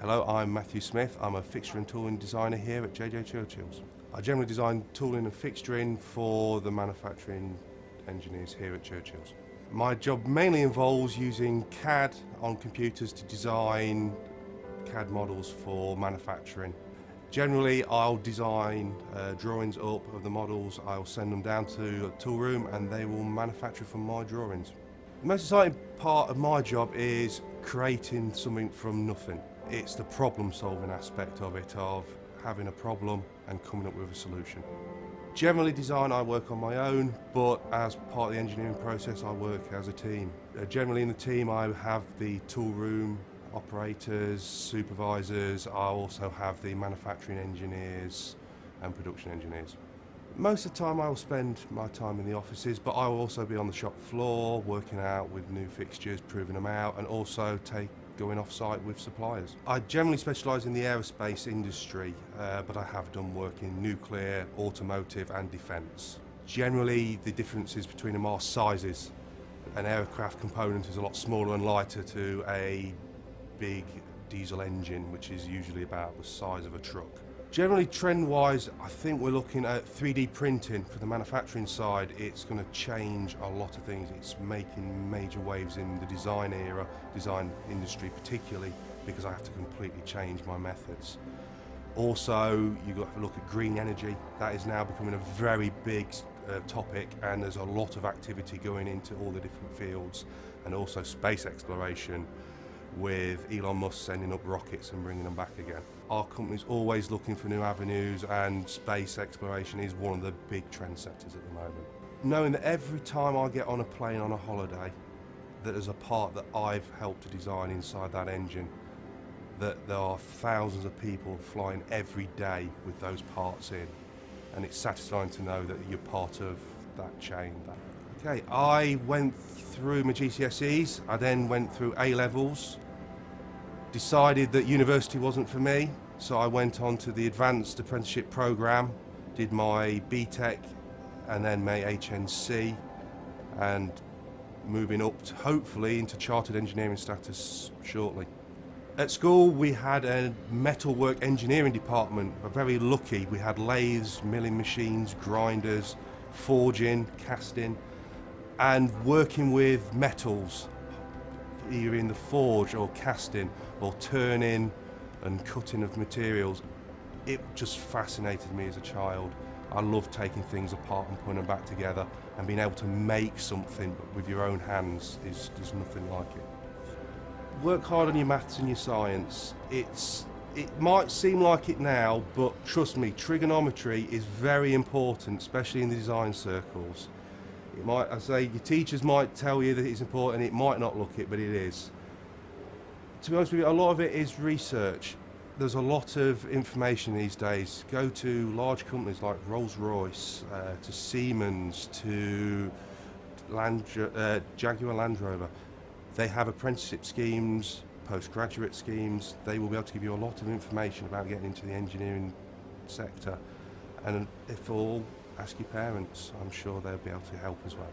Hello, I'm Matthew Smith. I'm a fixture and tooling designer here at JJ Churchill's. I generally design tooling and fixturing for the manufacturing engineers here at Churchill's. My job mainly involves using CAD on computers to design CAD models for manufacturing. Generally, I'll design drawings up of the models, I'll send them down to a tool room and they will manufacture from my drawings. The most exciting part of my job is creating something from nothing. It's the problem-solving aspect of it, of having a problem and coming up with a solution. Generally design I work on my own, but as part of the engineering process I work as a team. Generally in the team I have the tool room operators, supervisors, I also have the manufacturing engineers and production engineers. Most of the time I will spend my time in the offices, but I will also be on the shop floor working out with new fixtures, proving them out, and also going off-site with suppliers. I generally specialise in the aerospace industry, but I have done work in nuclear, automotive and defence. Generally the differences between them are sizes. An aircraft component is a lot smaller and lighter to a big diesel engine, which is usually about the size of a truck. Generally trend-wise, I think we're looking at 3D printing for the manufacturing side. It's going to change a lot of things. It's making major waves in the design era, design industry particularly, because I have to completely change my methods. Also, you've got to look at green energy. That is now becoming a very big topic, and there's a lot of activity going into all the different fields, and also space exploration, with Elon Musk sending up rockets and bringing them back again. Our company's always looking for new avenues, and space exploration is one of the big trendsetters at the moment. Knowing that every time I get on a plane on a holiday, that there's a part that I've helped to design inside that engine, that there are thousands of people flying every day with those parts in, and it's satisfying to know that you're part of that chain. Okay, I went through my GCSEs, I then went through A-levels, decided that university wasn't for me, so I went on to the advanced apprenticeship program, did my BTEC and then my HNC, and moving up to, hopefully into chartered engineering status shortly. At school we had a metalwork engineering department. We're very lucky. We had lathes, milling machines, grinders, forging, casting, and working with metals, either in the forge or casting or turning and cutting of materials. It just fascinated me as a child. I loved taking things apart and putting them back together, and being able to make something with your own hands there's nothing like it. Work hard on your maths and your science. It might seem like it now, but trust me, trigonometry is very important, especially in the design circles. Your teachers might tell you that it's important, it might not look it, but it is. To be honest with you, a lot of it is research. There's a lot of information these days. Go to large companies like Rolls-Royce, to Siemens, to Jaguar Land Rover. They have apprenticeship schemes, postgraduate schemes. They will be able to give you a lot of information about getting into the engineering sector. And if all, ask your parents, I'm sure they'll be able to help as well.